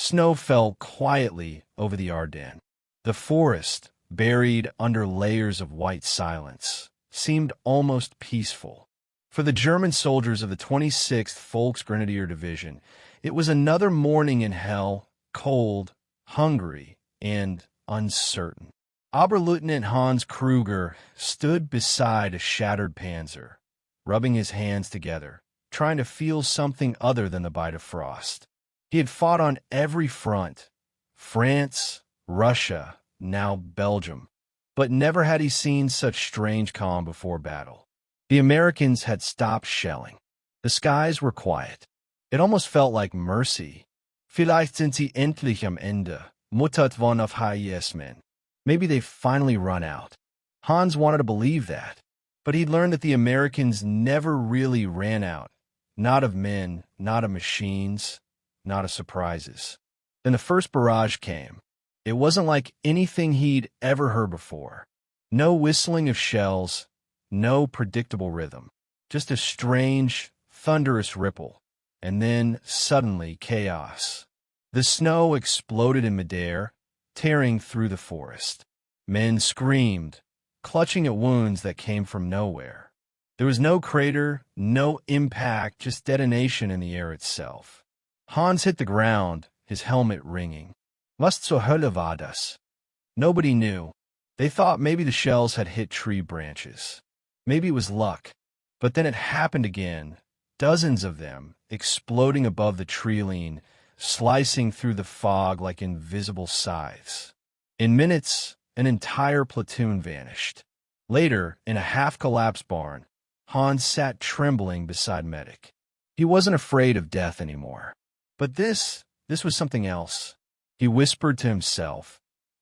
Snow fell quietly over the Ardennes. The forest, buried under layers of white silence, seemed almost peaceful. For the German soldiers of the 26th Volksgrenadier Division, it was another morning in hell, cold, hungry, and uncertain. Oberleutnant Hans Kruger stood beside a shattered panzer, rubbing his hands together, trying to feel something other than the bite of frost. He had fought on every front, France, Russia, now Belgium, but never had he seen such strange calm before battle. The Americans had stopped shelling. The skies were quiet. It almost felt like mercy. Vielleicht sind sie endlich am Ende, muttert von auf Hayesmen. Maybe they've finally run out. Hans wanted to believe that, but he'd learned that the Americans never really ran out. Not of men, not of machines, not of surprises. Then the first barrage came. It wasn't like anything he'd ever heard before. No whistling of shells, no predictable rhythm. Just a strange, thunderous ripple. And then, suddenly, chaos. The snow exploded in midair, tearing through the forest. Men screamed, clutching at wounds that came from nowhere. There was no crater, no impact, just detonation in the air itself. Hans hit the ground, his helmet ringing. Was zur Hölle war das? Nobody knew. They thought maybe the shells had hit tree branches. Maybe it was luck. But then it happened again, dozens of them, exploding above the tree-line, slicing through the fog like invisible scythes. In minutes, an entire platoon vanished. Later, in a half-collapsed barn, Hans sat trembling beside Medic. He wasn't afraid of death anymore. But this was something else. He whispered to himself,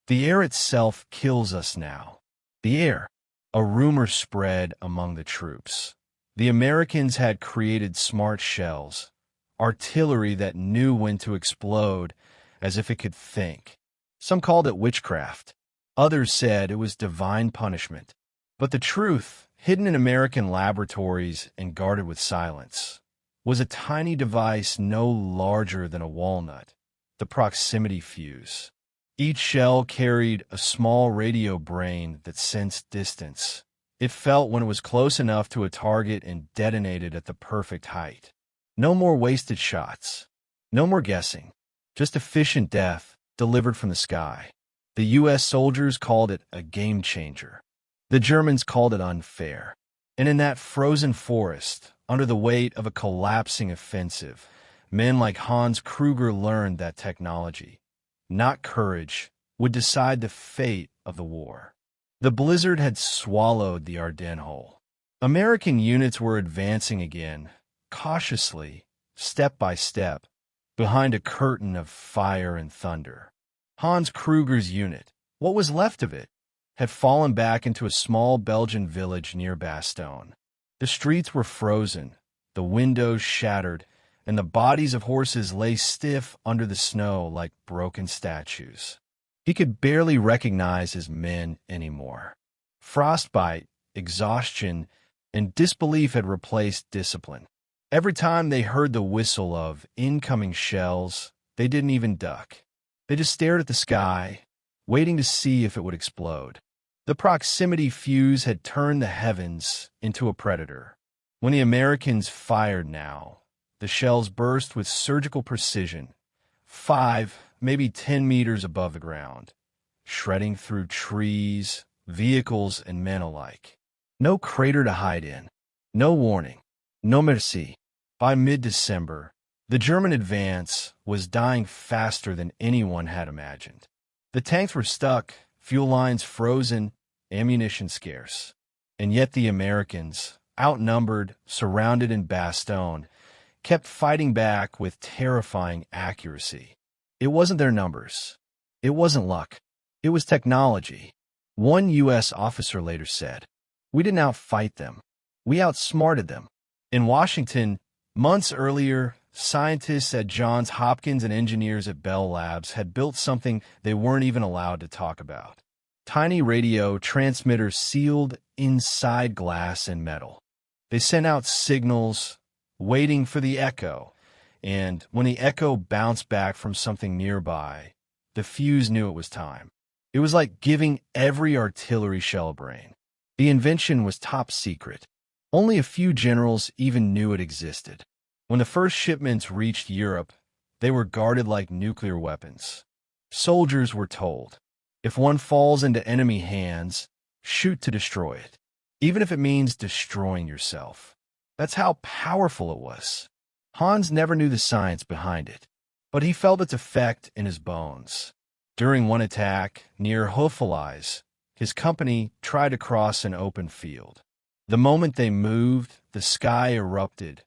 "The air itself kills us now." The air. A rumor spread among the troops. The Americans had created smart shells, artillery that knew when to explode as if it could think. Some called it witchcraft. Others said it was divine punishment. But the truth, hidden in American laboratories and guarded with silence, was a tiny device no larger than a walnut, the proximity fuse. Each shell carried a small radio brain that sensed distance. It felt when it was close enough to a target and detonated at the perfect height. No more wasted shots. No more guessing. Just efficient death delivered from the sky. The U.S. soldiers called it a game changer. The Germans called it unfair. And in that frozen forest, under the weight of a collapsing offensive, men like Hans Kruger learned that technology, not courage, would decide the fate of the war. The blizzard had swallowed the Ardennes whole. American units were advancing again, cautiously, step by step, behind a curtain of fire and thunder. Hans Kruger's unit, what was left of it, had fallen back into a small Belgian village near Bastogne. The streets were frozen, the windows shattered, and the bodies of horses lay stiff under the snow like broken statues. He could barely recognize his men anymore. Frostbite, exhaustion, and disbelief had replaced discipline. Every time they heard the whistle of incoming shells, they didn't even duck. They just stared at the sky, waiting to see if it would explode. The proximity fuse had turned the heavens into a predator. When the Americans fired now, the shells burst with surgical precision, 5, maybe 10 meters above the ground, shredding through trees, vehicles, and men alike. No crater to hide in, no warning, no merci. By mid-December, the German advance was dying faster than anyone had imagined. The tanks were stuck, fuel lines frozen, ammunition scarce. And yet the Americans, outnumbered, surrounded in Bastogne, kept fighting back with terrifying accuracy. It wasn't their numbers. It wasn't luck. It was technology. One U.S. officer later said, "We didn't outfight them. We outsmarted them." In Washington, months earlier, scientists at Johns Hopkins and engineers at Bell Labs had built something they weren't even allowed to talk about. Tiny radio transmitters sealed inside glass and metal. They sent out signals, waiting for the echo, and when the echo bounced back from something nearby, the fuse knew it was time. It was like giving every artillery shell a brain. The invention was top secret. Only a few generals even knew it existed. When the first shipments reached Europe, they were guarded like nuclear weapons. Soldiers were told, if one falls into enemy hands, shoot to destroy it, even if it means destroying yourself. That's how powerful it was. Hans never knew the science behind it, but he felt its effect in his bones. During one attack near Hofelize, his company tried to cross an open field. The moment they moved, the sky erupted,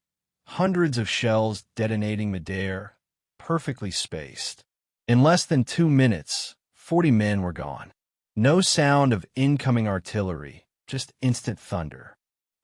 hundreds of shells detonating midair, perfectly spaced. In less than 2 minutes, 40 men were gone. No sound of incoming artillery, just instant thunder.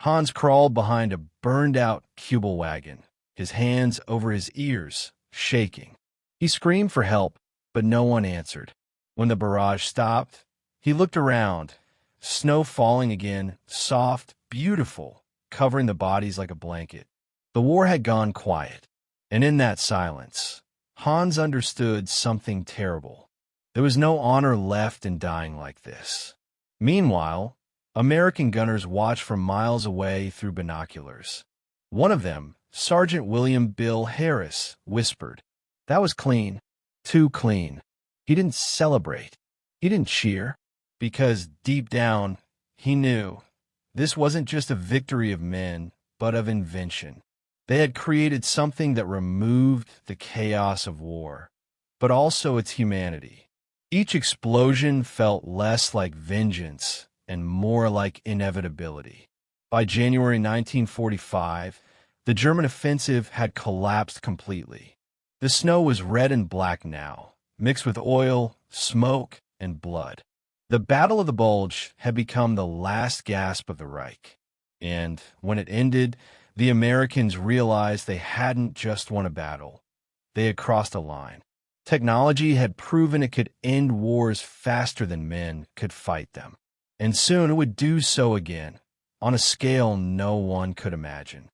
Hans crawled behind a burned-out Kubel wagon, his hands over his ears, shaking. He screamed for help, but no one answered. When the barrage stopped, he looked around, snow falling again, soft, beautiful, covering the bodies like a blanket. The war had gone quiet, and in that silence, Hans understood something terrible. There was no honor left in dying like this. Meanwhile, American gunners watched from miles away through binoculars. One of them, Sergeant William Bill Harris, whispered, "That was clean. Too clean." He didn't celebrate. He didn't cheer, because deep down, he knew this wasn't just a victory of men, but of invention. They had created something that removed the chaos of war, but also its humanity. Each explosion felt less like vengeance and more like inevitability. By January 1945, the German offensive had collapsed completely. The snow was red and black now, mixed with oil, smoke, and blood. The Battle of the Bulge had become the last gasp of the Reich. And when it ended, the Americans realized they hadn't just won a battle. They had crossed a line. Technology had proven it could end wars faster than men could fight them. And soon it would do so again, on a scale no one could imagine.